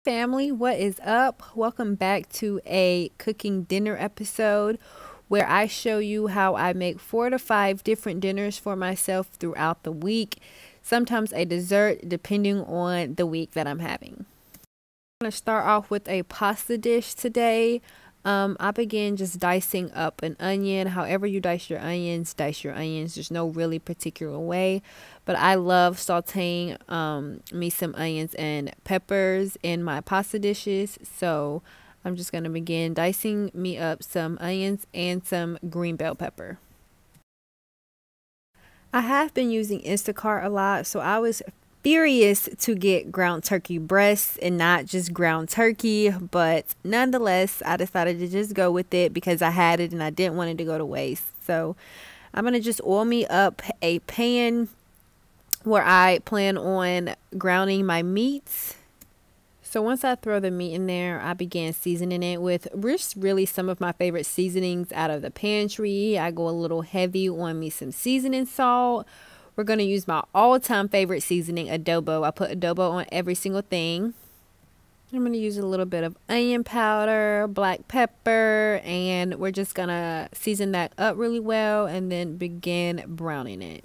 Family, what is up? Welcome back to a cooking dinner episode where I show you how I make 4 to 5 different dinners for myself throughout the week, sometimes a dessert depending on the week that I'm having. I'm going to start off with a pasta dish today. I began just dicing up an onion. However you dice your onions, There's no really particular way. But I love sauteing me some onions and peppers in my pasta dishes. So I'm just going to begin dicing me up some onions and some green bell pepper. I have been using Instacart a lot, so I was furious to get ground turkey breasts and not just ground turkey, but nonetheless I decided to just go with it because I had it and I didn't want it to go to waste. So I'm gonna just oil me up a pan where I plan on grounding my meats. So once I throw the meat in there, I began seasoning it with just really some of my favorite seasonings out of the pantry. I go a little heavy on me some seasoning salt. We're going to use my all-time favorite seasoning, adobo. I put adobo on every single thing. I'm going to use a little bit of onion powder, black pepper, and we're just going to season that up really well and then begin browning it.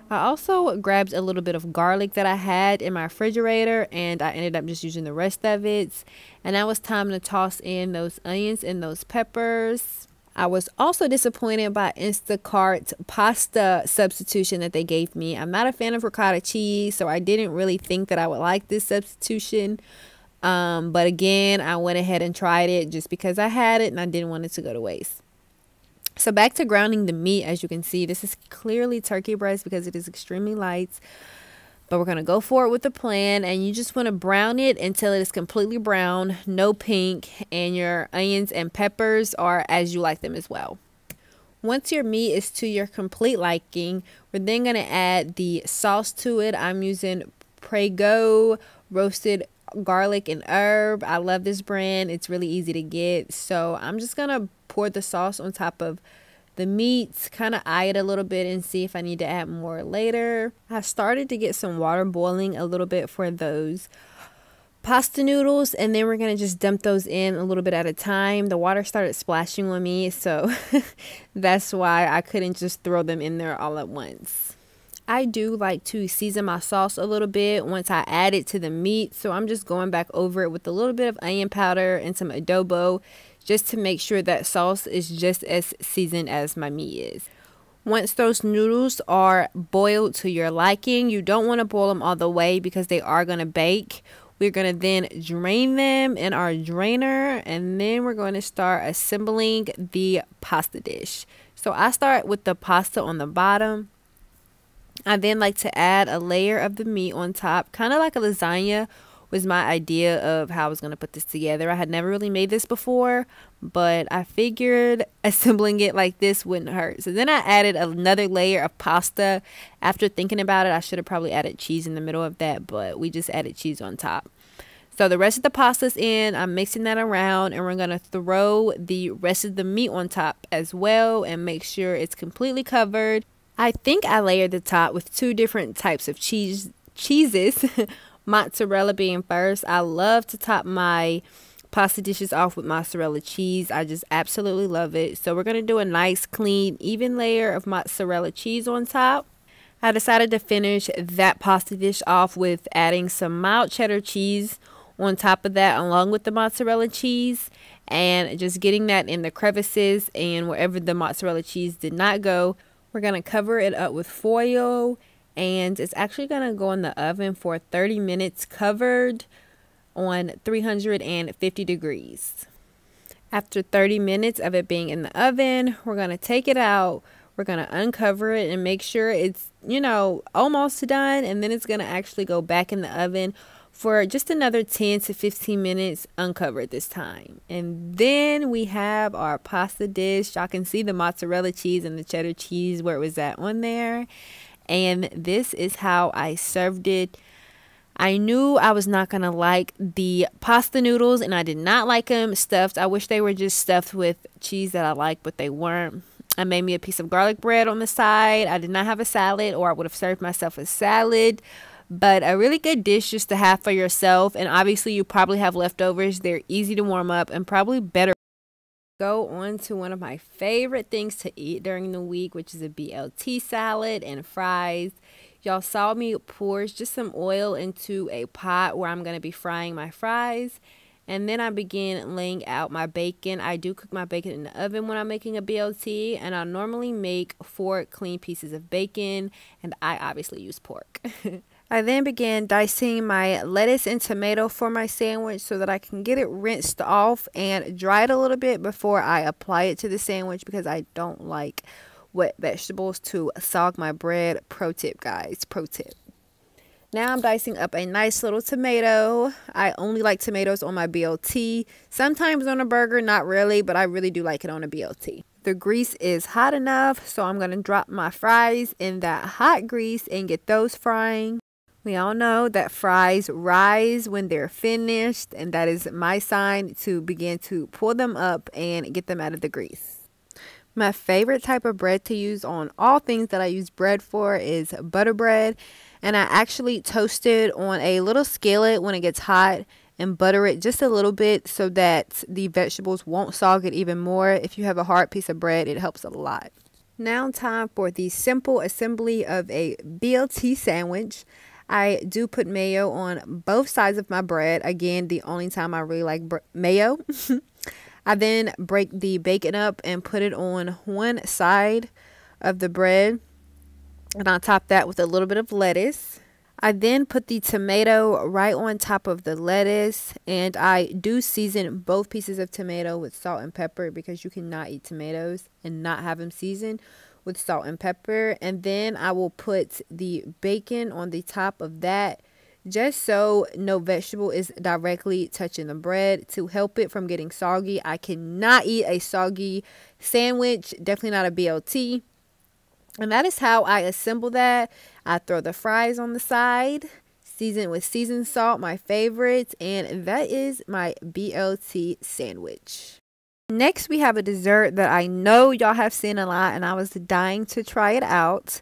I also grabbed a little bit of garlic that I had in my refrigerator and I ended up just using the rest of it. And now it's time to toss in those onions and those peppers. I was also disappointed by Instacart's pasta substitution that they gave me. I'm not a fan of ricotta cheese, so I didn't really think that I would like this substitution. But again, I went ahead and tried it just because I had it and I didn't want it to go to waste. So back to grounding the meat. As you can see, this is clearly turkey breast because it is extremely light. But we're going to go for it with the plan, and you just want to brown it until it is completely brown, no pink, and your onions and peppers are as you like them as well. Once your meat is to your complete liking, we're then going to add the sauce to it. I'm using Prego roasted garlic and herb. I love this brand. It's really easy to get. So I'm just going to pour the sauce on top of the meats, kind of eye it a little bit and see if I need to add more later. I started to get some water boiling a little bit for those pasta noodles, and then we're going to just dump those in a little bit at a time. The water started splashing on me, so that's why I couldn't just throw them in there all at once. I do like to season my sauce a little bit once I add it to the meat, so I'm just going back over it with a little bit of onion powder and some adobo, just to make sure that sauce is just as seasoned as my meat is. Once those noodles are boiled to your liking, you don't want to boil them all the way because they are going to bake. We're going to then drain them in our drainer, and then we're going to start assembling the pasta dish. So I start with the pasta on the bottom. I then like to add a layer of the meat on top, kind of like a lasagna was my idea of how I was going to put this together. I had never really made this before, but I figured assembling it like this wouldn't hurt. So then I added another layer of pasta. After thinking about it, I should have probably added cheese in the middle of that, but we just added cheese on top. So the rest of the pasta's in. I'm mixing that around, and we're going to throw the rest of the meat on top as well and make sure it's completely covered. I think I layered the top with 2 different types of cheeses. Mozzarella being first. I love to top my pasta dishes off with mozzarella cheese. I just absolutely love it. So we're going to do a nice, clean, even layer of mozzarella cheese on top. I decided to finish that pasta dish off with adding some mild cheddar cheese on top of that, along with the mozzarella cheese, and just getting that in the crevices and wherever the mozzarella cheese did not go. We're going to cover it up with foil, and it's actually going to go in the oven for 30 minutes covered on 350 degrees. After 30 minutes of it being in the oven, we're going to take it out. We're going to uncover it and make sure it's, almost done. And then it's going to actually go back in the oven for just another 10 to 15 minutes uncovered this time. And then we have our pasta dish. Y'all can see the mozzarella cheese and the cheddar cheese where it was at on there. And this is how I served it. I knew I was not going to like the pasta noodles, and I did not like them stuffed. I wish they were just stuffed with cheese that I like, but they weren't. I made me a piece of garlic bread on the side. I did not have a salad, or I would have served myself a salad. but a really good dish just to have for yourself. And obviously you probably have leftovers. They're easy to warm up and probably better. Go on to one of my favorite things to eat during the week, which is a BLT salad and fries. Y'all saw me pour just some oil into a pot where I'm going to be frying my fries. And then I begin laying out my bacon. I do cook my bacon in the oven when I'm making a BLT. And I normally make 4 clean pieces of bacon. And I obviously use pork. I then began dicing my lettuce and tomato for my sandwich so that I can get it rinsed off and dried a little bit before I apply it to the sandwich, because I don't like wet vegetables to sog my bread. Pro tip, guys. Pro tip. Now I'm dicing up a nice little tomato. I only like tomatoes on my BLT. Sometimes on a burger, not really, but I really do like it on a BLT. The grease is hot enough, so I'm going to drop my fries in that hot grease and get those frying. We all know that fries rise when they're finished, and that is my sign to begin to pull them up and get them out of the grease. My favorite type of bread to use on all things that I use bread for is butter bread, and I actually toast it on a little skillet when it gets hot and butter it just a little bit so that the vegetables won't sog it even more. If you have a hard piece of bread, it helps a lot. Now time for the simple assembly of a BLT sandwich. I do put mayo on both sides of my bread. Again, the only time I really like mayo. I then break the bacon up and put it on one side of the bread. And I'll top that with a little bit of lettuce. I then put the tomato right on top of the lettuce. And I do season both pieces of tomato with salt and pepper, because you cannot eat tomatoes and not have them seasoned with salt and pepper. And then I will put the bacon on the top of that, just so no vegetable is directly touching the bread, to help it from getting soggy. I cannot eat a soggy sandwich, definitely not a BLT. And that is how I assemble that. I throw the fries on the side, season with seasoned salt, my favorite, and that is my BLT sandwich. Next, we have a dessert that I know y'all have seen a lot, and I was dying to try it out.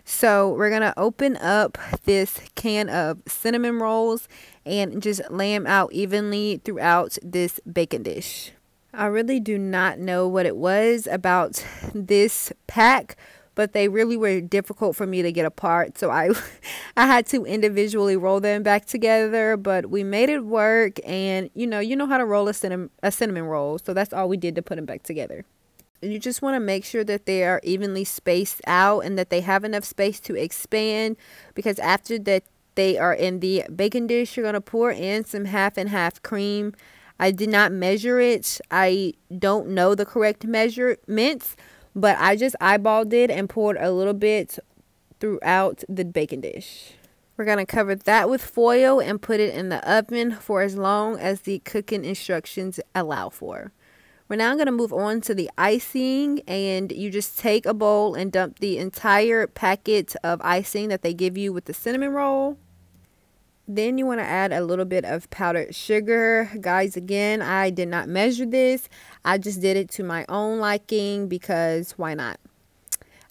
So we're going to open up this can of cinnamon rolls and just lay them out evenly throughout this bacon dish. I really do not know what it was about this pack, but they really were difficult for me to get apart. So I had to individually roll them back together, but we made it work. And you know how to roll a cinnamon roll. So that's all we did to put them back together. You just want to make sure that they are evenly spaced out and that they have enough space to expand, because after that they are in the bacon dish, you're going to pour in some half and half cream. I did not measure it. I don't know the correct measurements, but I just eyeballed it and poured a little bit throughout the bacon dish. We're going to cover that with foil and put it in the oven for as long as the cooking instructions allow for. We're now going to move on to the icing, and you just take a bowl and dump the entire packet of icing that they give you with the cinnamon roll. Then you want to add a little bit of powdered sugar. Guys, again, I did not measure this. I just did it to my own liking, because why not?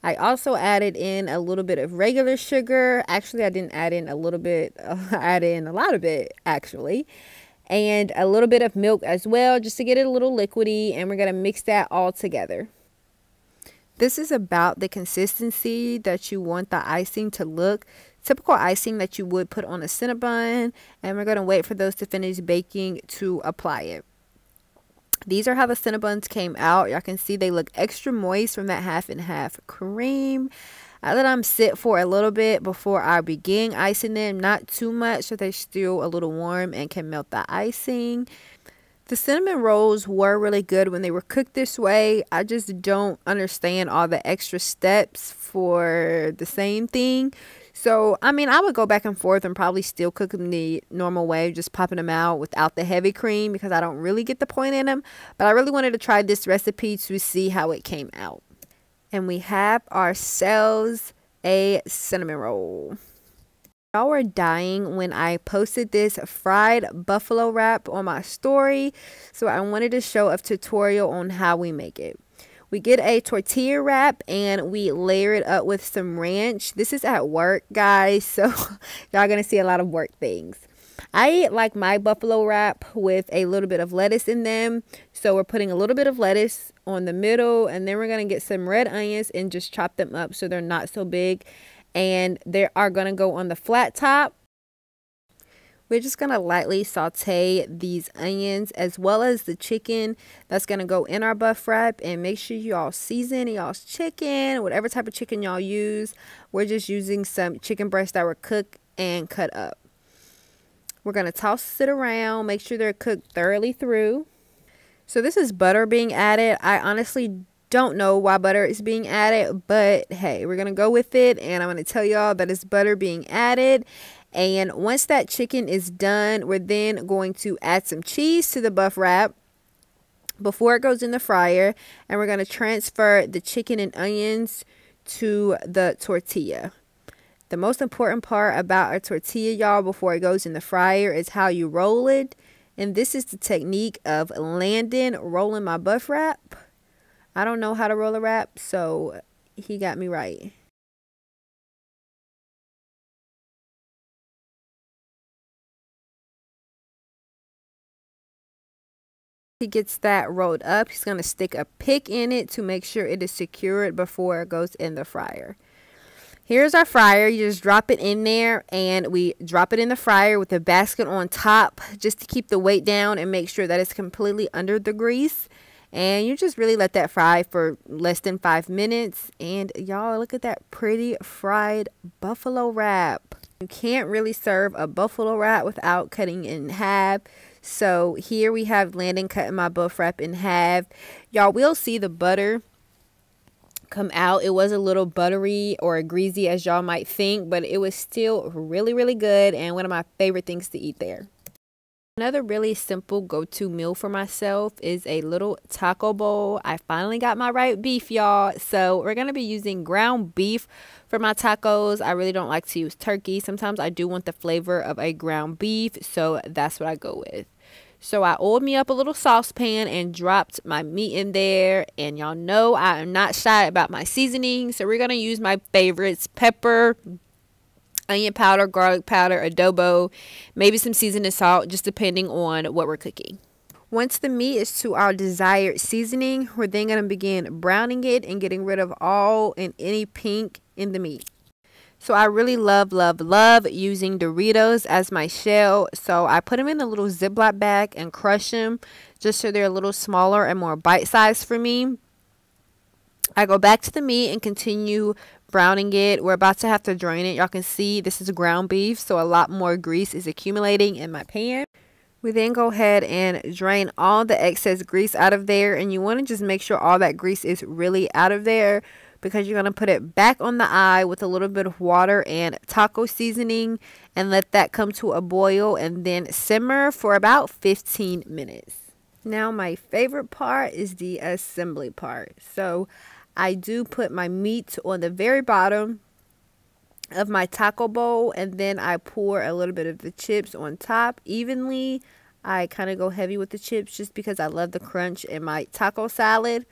I also added in a little bit of regular sugar. Actually, I didn't add in a little bit. I added in a lot of it, actually. And a little bit of milk as well, just to get it a little liquidy. And we're going to mix that all together. This is about the consistency that you want the icing to look. Typical icing that you would put on a Cinnabon. And we're going to wait for those to finish baking to apply it. These are how the Cinnabons came out. Y'all can see they look extra moist from that half and half cream. I let them sit for a little bit before I begin icing them. Not too much, so they're still a little warm and can melt the icing. The cinnamon rolls were really good when they were cooked this way. I just don't understand all the extra steps for the same thing. So, I mean, I would go back and forth and probably still cook them the normal way, just popping them out without the heavy cream, because I don't really get the point in them. But I really wanted to try this recipe to see how it came out. And we have ourselves a cinnamon roll. Y'all were dying when I posted this fried buffalo wrap on my story, so I wanted to show a tutorial on how we make it. We get a tortilla wrap and we layer it up with some ranch. This is at work, guys, so y'all gonna see a lot of work things. I like my buffalo wrap with a little bit of lettuce in them. So we're putting a little bit of lettuce on the middle, and then we're going to get some red onions and just chop them up so they're not so big. And they are going to go on the flat top. We're just going to lightly saute these onions as well as the chicken that's going to go in our buff wrap. And make sure y'all season y'all's chicken, whatever type of chicken y'all use. We're just using some chicken breasts that were cooked and cut up. We're going to toss it around, make sure they're cooked thoroughly through. So this is butter being added. I honestly don't know why butter is being added, but hey, we're going to go with it. And I'm going to tell y'all that it's butter being added. And once that chicken is done, we're then going to add some cheese to the buff wrap before it goes in the fryer. And we're going to transfer the chicken and onions to the tortilla. The most important part about a tortilla, y'all, before it goes in the fryer is how you roll it. And this is the technique of Landon rolling my buff wrap. I don't know how to roll a wrap, so he got me right. He gets that rolled up. He's going to stick a pick in it to make sure it is secured before it goes in the fryer. Here's our fryer. You just drop it in there and we drop it in the fryer with the basket on top just to keep the weight down and make sure that it's completely under the grease. And you just really let that fry for less than 5 minutes. And y'all, look at that pretty fried buffalo wrap. You can't really serve a buffalo wrap without cutting it in half. So here we have Landon cutting my buff wrap in half. Y'all will see the butter come out. It was a little buttery or greasy as y'all might think, but it was still really good and one of my favorite things to eat there. Another really simple go-to meal for myself is a little taco bowl. I finally got my right beef, y'all, so we're gonna be using ground beef for my tacos. I really don't like to use turkey. Sometimes I do want the flavor of a ground beef, so that's what I go with. So I oiled me up a little saucepan and dropped my meat in there. And y'all know I am not shy about my seasoning. So we're going to use my favorites: pepper, onion powder, garlic powder, adobo, maybe some seasoning salt, just depending on what we're cooking. Once the meat is to our desired seasoning, we're then going to begin browning it and getting rid of all and any pink in the meat. So I really love using Doritos as my shell. So I put them in a little Ziploc bag and crush them just so they're a little smaller and more bite-sized for me. I go back to the meat and continue browning it. We're about to have to drain it. Y'all can see this is ground beef, so a lot more grease is accumulating in my pan. We then go ahead and drain all the excess grease out of there. And you want to just make sure all that grease is really out of there, because you're going to put it back on the eye with a little bit of water and taco seasoning and let that come to a boil and then simmer for about 15 minutes. Now my favorite part is the assembly part. So I do put my meat on the very bottom of my taco bowl and then I pour a little bit of the chips on top evenly. I kind of go heavy with the chips just because I love the crunch in my taco salad.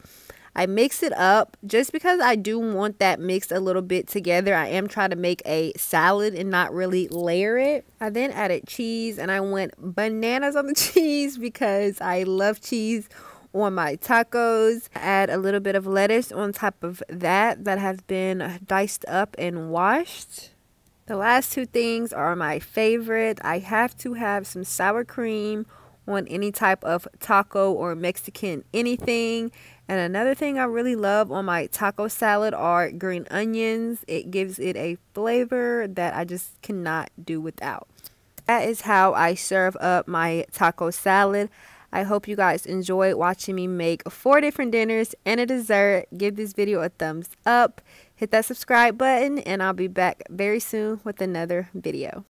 I mix it up just because I do want that mixed a little bit together. I am trying to make a salad and not really layer it. I then added cheese and I went bananas on the cheese because I love cheese on my tacos. Add a little bit of lettuce on top of that has been diced up and washed. The last two things are my favorite. I have to have some sour cream on any type of taco or Mexican anything. And another thing I really love on my taco salad are green onions. It gives it a flavor that I just cannot do without. That is how I serve up my taco salad. I hope you guys enjoyed watching me make 4 different dinners and a dessert. Give this video a thumbs up. Hit that subscribe button and I'll be back very soon with another video.